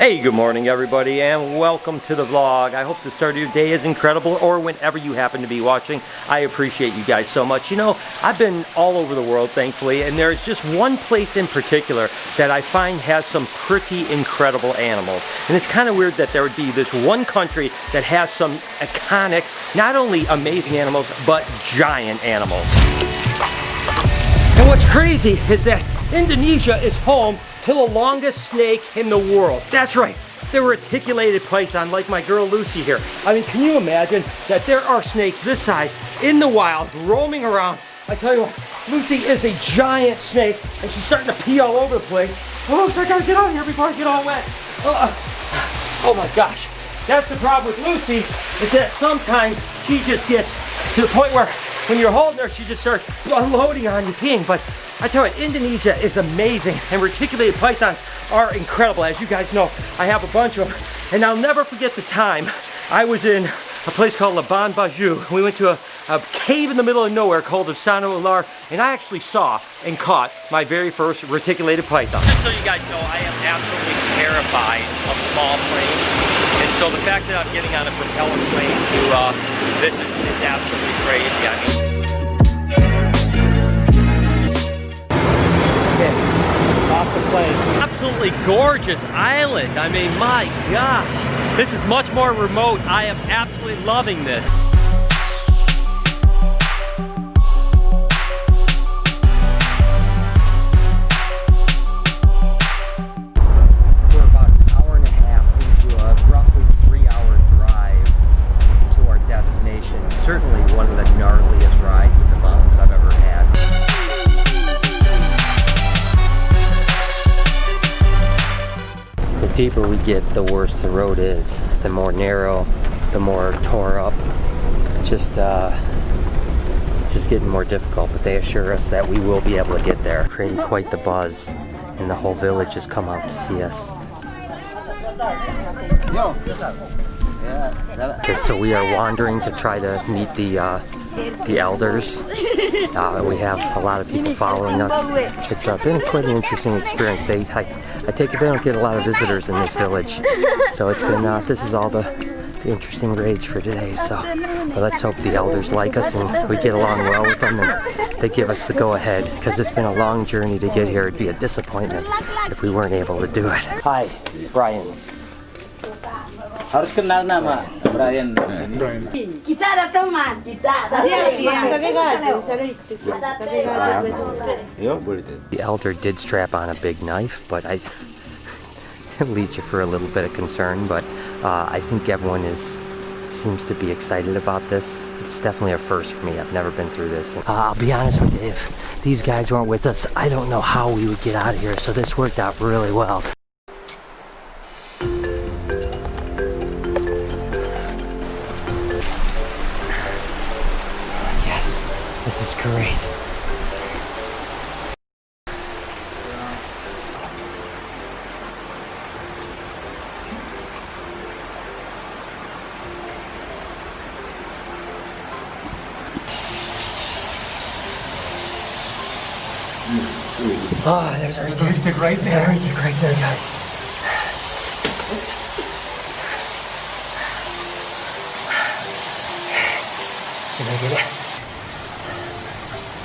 Hey, good morning everybody, and welcome to the vlog. I hope the start of your day is incredible, or whenever you happen to be watching. I appreciate you guys so much. You know, I've been all over the world, thankfully, and there's just one place in particular that I find has some pretty incredible animals. And it's kind of weird that there would be this one country that has some iconic, not only amazing animals, but giant animals. And what's crazy is that Indonesia is home to the longest snake in the world. That's right, the reticulated python, like my girl Lucy here. I mean, can you imagine that there are snakes this size in the wild roaming around? I tell you what, Lucy is a giant snake and she's starting to pee all over the place. Oh, I gotta get out of here before I get all wet. Oh my gosh, that's the problem with Lucy, is that sometimes she just gets to the point where when you're holding her, she just starts unloading on you peeing. But I tell you, Indonesia is amazing, and reticulated pythons are incredible. As you guys know, I have a bunch of them, and I'll never forget the time I was in a place called Labuan Bajo. We went to a cave in the middle of nowhere called Osano Ular, and I actually saw and caught my very first reticulated python. Just so you guys know, I am absolutely terrified of small planes, and so the fact that I'm getting on a propeller plane to this is absolutely crazy. I mean, off the plane. Absolutely gorgeous island. I mean, my gosh, this is much more remote. I am absolutely loving this. We're about an hour and a half into a roughly 3-hour drive to our destination. Certainly one of the gnarliest rides in the mountains I've ever had. The deeper we get, the worse the road is. The more narrow, the more tore up. It's just getting more difficult, but they assure us that we will be able to get there. Creating quite the buzz, and the whole village has come out to see us. Okay, so we are wandering to try to meet the elders. We have a lot of people following us. It's been quite an interesting experience. I take it they don't get a lot of visitors in this village, so it's been this is all the interesting rage for today. So but let's hope the elders like us and we get along well with them and they give us the go-ahead, because it's been a long journey to get here. It'd be a disappointment if we weren't able to do it. Hi, Brian. Harus kenal nama Brian. Kita ada teman, The elder did strap on a big knife, but it leaves you for a little bit of concern. But I think everyone seems to be excited about this. It's definitely a first for me. I've never been through this. I'll be honest with you, if these guys weren't with us, I don't know how we would get out of here. So this worked out really well. This is great. Oh, there's a retic right there. Yeah, retic right there, guys. Did I get it?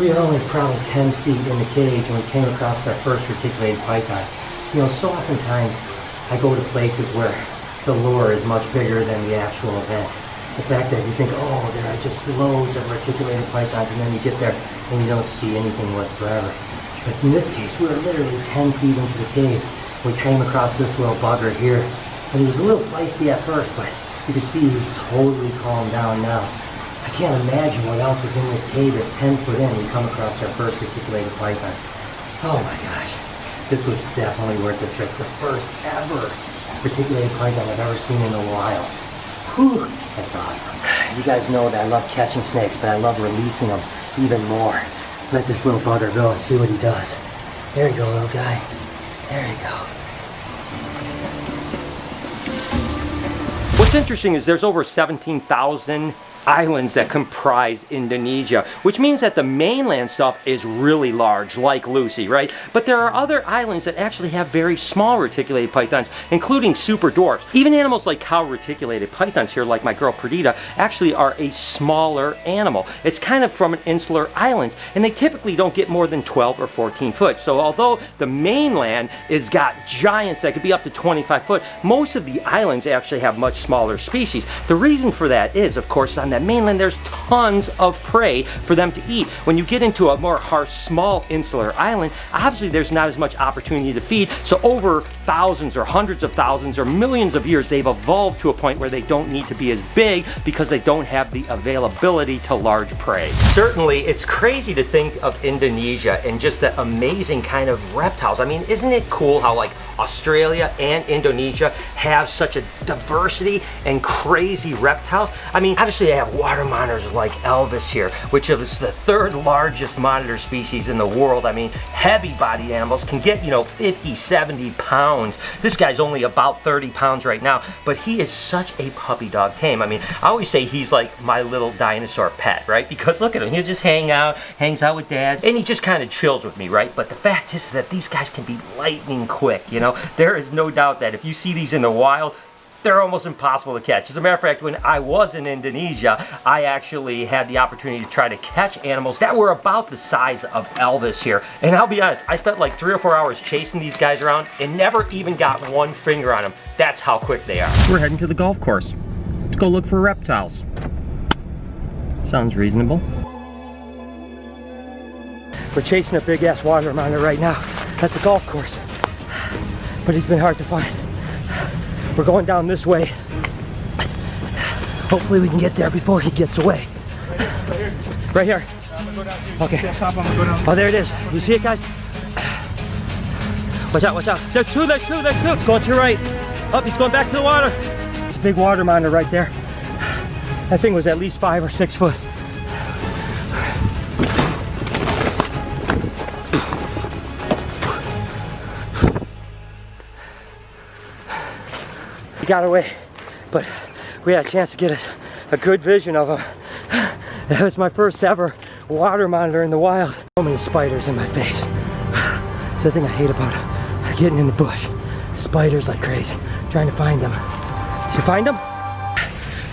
We were only probably 10 feet in the cage when we came across our first reticulated python. You know, so oftentimes I go to places where the lure is much bigger than the actual event. The fact that you think, oh, there are just loads of reticulated pythons, and then you get there and you don't see anything whatsoever. But in this case, we were literally 10 feet into the cave. We came across this little bugger here, and he was a little feisty at first, but you could see he's totally calmed down now. I can't imagine what else is in this cave at 10 foot in. We come across our first reticulated python. Oh my gosh, this was definitely worth the trip. The first ever reticulated python I've ever seen in a while. Whew, that's awesome. You guys know that I love catching snakes, but I love releasing them even more. Let this little bugger go and see what he does. There you go, little guy. There you go. What's interesting is there's over 17,000 islands that comprise Indonesia, which means that the mainland stuff is really large, like Lucy, right? But there are other islands that actually have very small reticulated pythons, including super dwarfs. Even animals like cow reticulated pythons here, like my girl Perdita, actually are a smaller animal. It's kind of from an insular islands, and they typically don't get more than 12 or 14 foot. So although the mainland has got giants that could be up to 25 foot, most of the islands actually have much smaller species. The reason for that is, of course, on that mainland there's tons of prey for them to eat. When you get into a more harsh, small insular island, obviously there's not as much opportunity to feed, so over thousands or hundreds of thousands or millions of years they've evolved to a point where they don't need to be as big because they don't have the availability to large prey. Certainly it's crazy to think of Indonesia and just the amazing kind of reptiles. I mean, isn't it cool how like Australia and Indonesia have such a diversity and crazy reptiles? I mean, obviously they have water monitors like Elvis here, which is the third largest monitor species in the world. I mean, heavy bodied animals can get, 50, 70 pounds. This guy's only about 30 pounds right now, but he is such a puppy dog tame. I mean, I always say he's like my little dinosaur pet, right? Because look at him, he'll just hangs out with dad, and he just kind of chills with me, right? But the fact is that these guys can be lightning quick, There is no doubt that if you see these in the wild, they're almost impossible to catch. As a matter of fact, when I was in Indonesia, I actually had the opportunity to try to catch animals that were about the size of Elvis here. And I'll be honest, I spent like 3 or 4 hours chasing these guys around and never even got one finger on them. That's how quick they are. We're heading to the golf course to go look for reptiles. Sounds reasonable. We're chasing a big ass water monitor right now at the golf course, but he's been hard to find. We're going down this way. Hopefully we can get there before he gets away. Right here. Okay. Oh, there it is. You see it, guys? Watch out, watch out. There's two. It's going to your right. Oh, he's going back to the water. It's a big water monitor right there. That thing was at least 5 or 6 foot. He got away, but we had a chance to get a good vision of him. That was my first ever water monitor in the wild. So many spiders in my face. It's the thing I hate about getting in the bush. Spiders like crazy, trying to find them. Did you find them?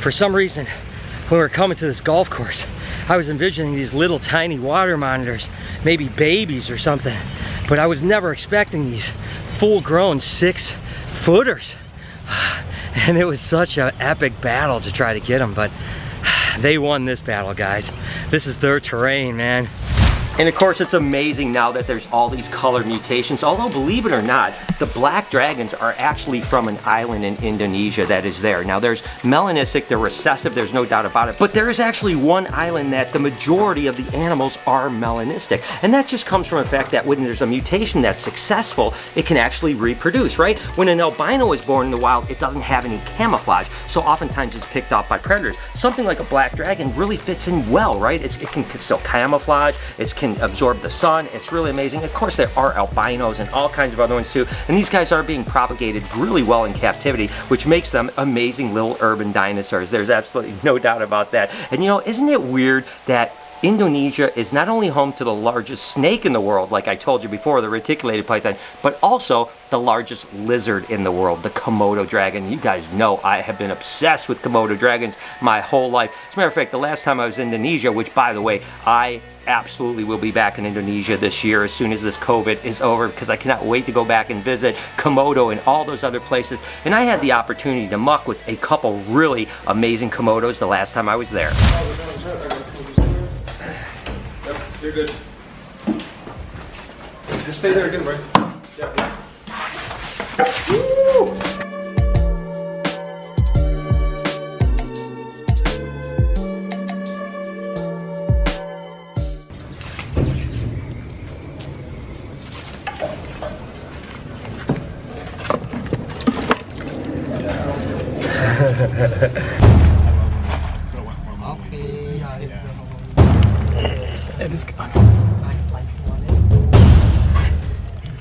For some reason, when we were coming to this golf course, I was envisioning these little tiny water monitors, maybe babies or something, but I was never expecting these full-grown 6-footers. And it was such an epic battle to try to get them, but they won this battle, guys. This is their terrain, man. And of course, it's amazing now that there's all these color mutations, although believe it or not, the black dragons are actually from an island in Indonesia that is there. Now there's melanistic, they're recessive, there's no doubt about it, but there is actually one island that the majority of the animals are melanistic. And that just comes from the fact that when there's a mutation that's successful, it can actually reproduce, right? When an albino is born in the wild, it doesn't have any camouflage, so oftentimes it's picked off by predators. Something like a black dragon really fits in well, right? It can still camouflage, it can absorb the sun. It's really amazing. Of course, there are albinos and all kinds of other ones too, and these guys are being propagated really well in captivity, which makes them amazing little urban dinosaurs. There's absolutely no doubt about that. And isn't it weird that Indonesia is not only home to the largest snake in the world, like I told you before, the reticulated python, but also the largest lizard in the world, the Komodo dragon. You guys know I have been obsessed with Komodo dragons my whole life. As a matter of fact, the last time I was in Indonesia, which by the way, I absolutely will be back in Indonesia this year as soon as this COVID is over, because I cannot wait to go back and visit Komodo and all those other places. And I had the opportunity to muck with a couple really amazing Komodos the last time I was there. Yep, you're good. Just stay there again, Bryce. Yeah. Woo!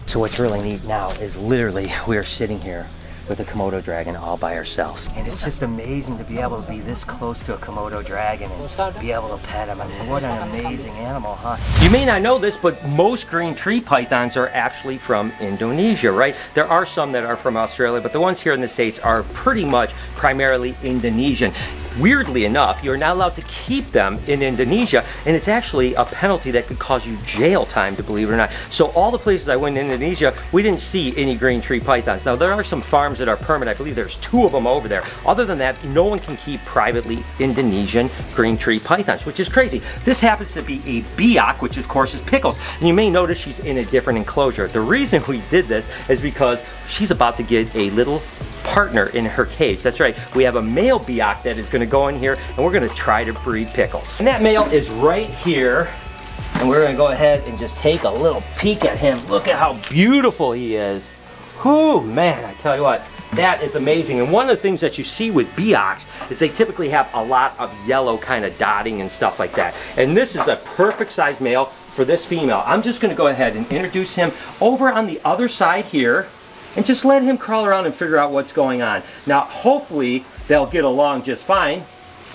So what's really neat now is literally we're sitting here with a Komodo dragon all by ourselves. And it's just amazing to be able to be this close to a Komodo dragon and be able to pet him. I mean, what an amazing animal, huh? You may not know this, but most green tree pythons are actually from Indonesia, right? There are some that are from Australia, but the ones here in the States are pretty much primarily Indonesian. Weirdly enough, you're not allowed to keep them in Indonesia, and it's actually a penalty that could cause you jail time, to believe it or not. So all the places I went in Indonesia, we didn't see any green tree pythons. Now there are some farms that are permanent. I believe there's 2 of them over there. Other than that, no one can keep privately Indonesian green tree pythons, which is crazy. This happens to be a biak, which of course is Pickles. And you may notice she's in a different enclosure. The reason we did this is because she's about to get a little partner in her cage. That's right, we have a male biak that is going to go in here, and we're going to try to breed Pickles. And that male is right here, and we're going to go ahead and just take a little peek at him. Look at how beautiful he is. Whew, man, I tell you what, that is amazing. And one of the things that you see with biaks is they typically have a lot of yellow kind of dotting and stuff like that. And this is a perfect size male for this female. I'm just going to go ahead and introduce him over on the other side here, and just let him crawl around and figure out what's going on. Now, hopefully, they'll get along just fine.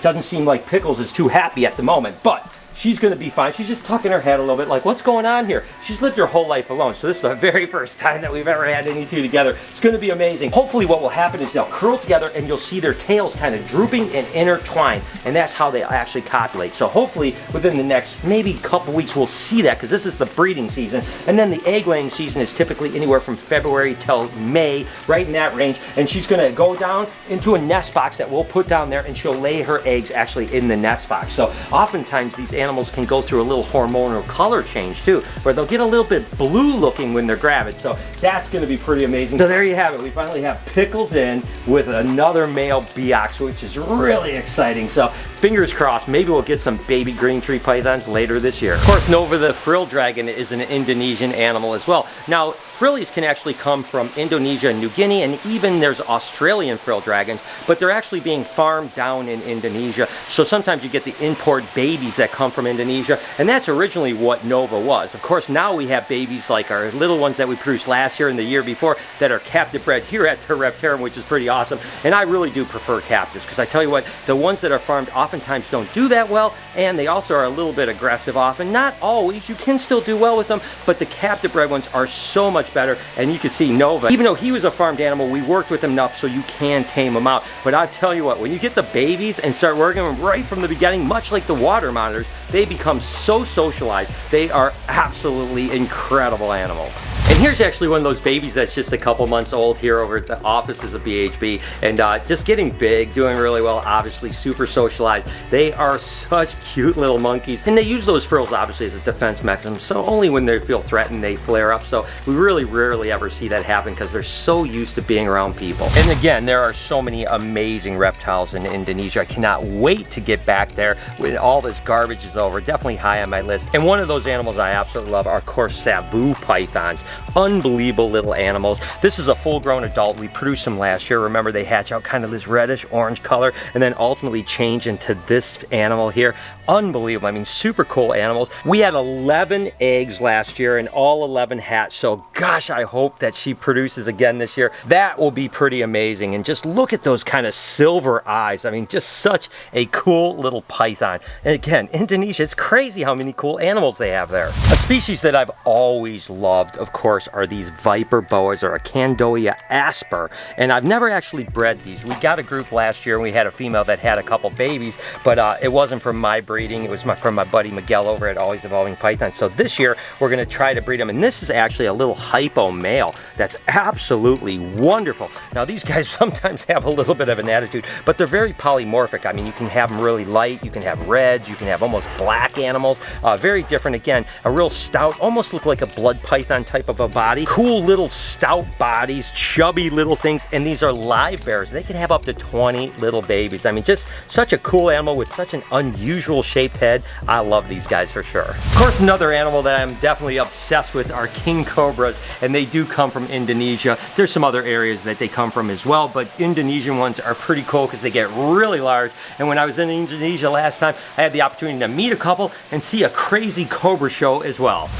Doesn't seem like Pickles is too happy at the moment, but she's gonna be fine. She's just tucking her head a little bit like, what's going on here? She's lived her whole life alone, so this is the very first time that we've ever had any 2 together. It's gonna be amazing. Hopefully what will happen is they'll curl together and you'll see their tails kind of drooping and intertwined, and that's how they actually copulate. So hopefully within the next maybe couple weeks we'll see that, because this is the breeding season, and then the egg laying season is typically anywhere from February till May, right in that range, and she's gonna go down into a nest box that we'll put down there, and she'll lay her eggs actually in the nest box. So oftentimes these animals can go through a little hormonal color change too, where they'll get a little bit blue looking when they're gravid. So that's going to be pretty amazing. So there you have it. We finally have Pickles in with another male biak, which is really exciting. So fingers crossed, maybe we'll get some baby green tree pythons later this year. Of course, Nova the frill dragon is an Indonesian animal as well. Now, frillies can actually come from Indonesia and New Guinea, and even there's Australian frill dragons, but they're actually being farmed down in Indonesia. So sometimes you get the import babies that come from Indonesia, and that's originally what Nova was. Of course, now we have babies like our little ones that we produced last year and the year before that are captive bred here at the Reptarium, which is pretty awesome. And I really do prefer captives, because I tell you what, the ones that are farmed oftentimes don't do that well, and they also are a little bit aggressive often. Not always, you can still do well with them, but the captive bred ones are so much better. And you can see Nova, even though he was a farmed animal, we worked with him enough so you can tame him out. But I'll tell you what, when you get the babies and start working them right from the beginning, much like the water monitors, they become so socialized. They are absolutely incredible animals. And here's actually one of those babies that's just a couple months old here over at the offices of BHB, and just getting big, doing really well, obviously super socialized. They are such cute little monkeys, and they use those frills obviously as a defense mechanism, so only when they feel threatened they flare up. So we really rarely ever see that happen because they're so used to being around people. And again, there are so many amazing reptiles in Indonesia. I cannot wait to get back there when all this garbage is over. Definitely high on my list. And one of those animals I absolutely love are, of course, Savoo pythons. Unbelievable little animals. This is a full-grown adult. We produced them last year. Remember, they hatch out kind of this reddish orange color and then ultimately change into this animal here. Unbelievable. I mean, super cool animals. We had 11 eggs last year and all 11 hatched. So gosh, I hope that she produces again this year. That will be pretty amazing. And just look at those kind of silver eyes. I mean, just such a cool little python. And again, Indonesia, it's crazy how many cool animals they have there. A species that I've always loved, of course, are these viper boas, or a Candoia asper. And I've never actually bred these. We got a group last year and we had a female that had a couple babies, but it wasn't from my breeding. It was from my buddy Miguel over at Always Evolving Pythons. So this year we're going to try to breed them. And this is actually a little hypo male that's absolutely wonderful. Now these guys sometimes have a little bit of an attitude, but they're very polymorphic. I mean, you can have them really light, you can have reds, you can have almost black animals. Very different. Again, a real stout, almost look like a blood python type of a body. Cool little stout bodies, chubby little things, and these are live bears. They can have up to 20 little babies. I mean, just such a cool animal with such an unusual shaped head. I love these guys for sure. Of course, another animal that I'm definitely obsessed with are king cobras, and they do come from Indonesia. There's some other areas that they come from as well, but Indonesian ones are pretty cool because they get really large. And when I was in Indonesia last time, I had the opportunity to meet a couple and see a crazy cobra show as well.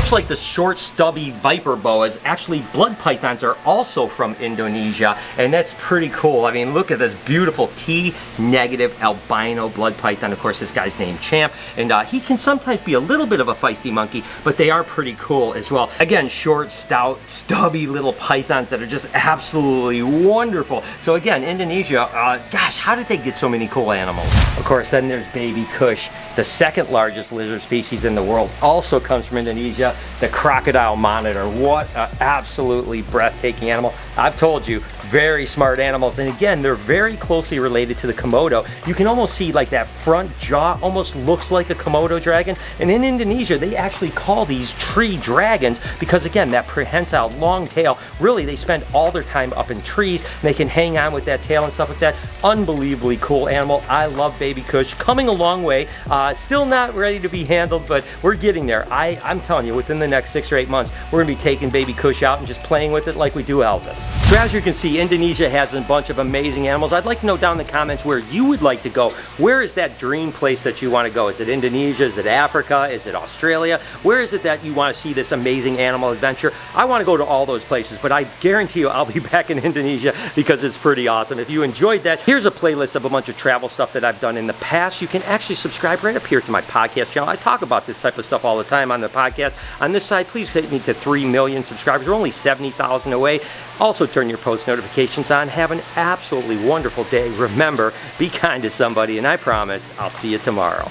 Much like the short, stubby viper boas, actually blood pythons are also from Indonesia, and that's pretty cool. I mean, look at this beautiful T-negative albino blood python. Of course, this guy's named Champ, and he can sometimes be a little bit of a feisty monkey, but they are pretty cool as well. Again, short, stout, stubby little pythons that are just absolutely wonderful. So again, Indonesia, gosh, how did they get so many cool animals? Of course, then there's baby Kush, the second largest lizard species in the world, also comes from Indonesia, the crocodile monitor. What an absolutely breathtaking animal. I've told you, very smart animals, and again, they're very closely related to the Komodo. You can almost see like that front jaw almost looks like a Komodo dragon, and in Indonesia, they actually call these tree dragons because again, that prehensile long tail, really they spend all their time up in trees, and they can hang on with that tail and stuff like that. Unbelievably cool animal. I love baby Kush. Coming a long way, still not ready to be handled, but we're getting there. I'm telling you, within the next 6 or 8 months, we're gonna be taking baby Kush out and just playing with it like we do Elvis. So as you can see, Indonesia has a bunch of amazing animals. I'd like to know down in the comments where you would like to go. Where is that dream place that you want to go? Is it Indonesia? Is it Africa? Is it Australia? Where is it that you want to see this amazing animal adventure? I want to go to all those places, but I guarantee you I'll be back in Indonesia because it's pretty awesome. If you enjoyed that, here's a playlist of a bunch of travel stuff that I've done in the past. You can actually subscribe right up here to my podcast channel. I talk about this type of stuff all the time on the podcast. On this side, please hit me to 3 million subscribers. We're only 70,000 away. Also turn your post notifications on. Have an absolutely wonderful day. Remember, be kind to somebody, and I promise I'll see you tomorrow.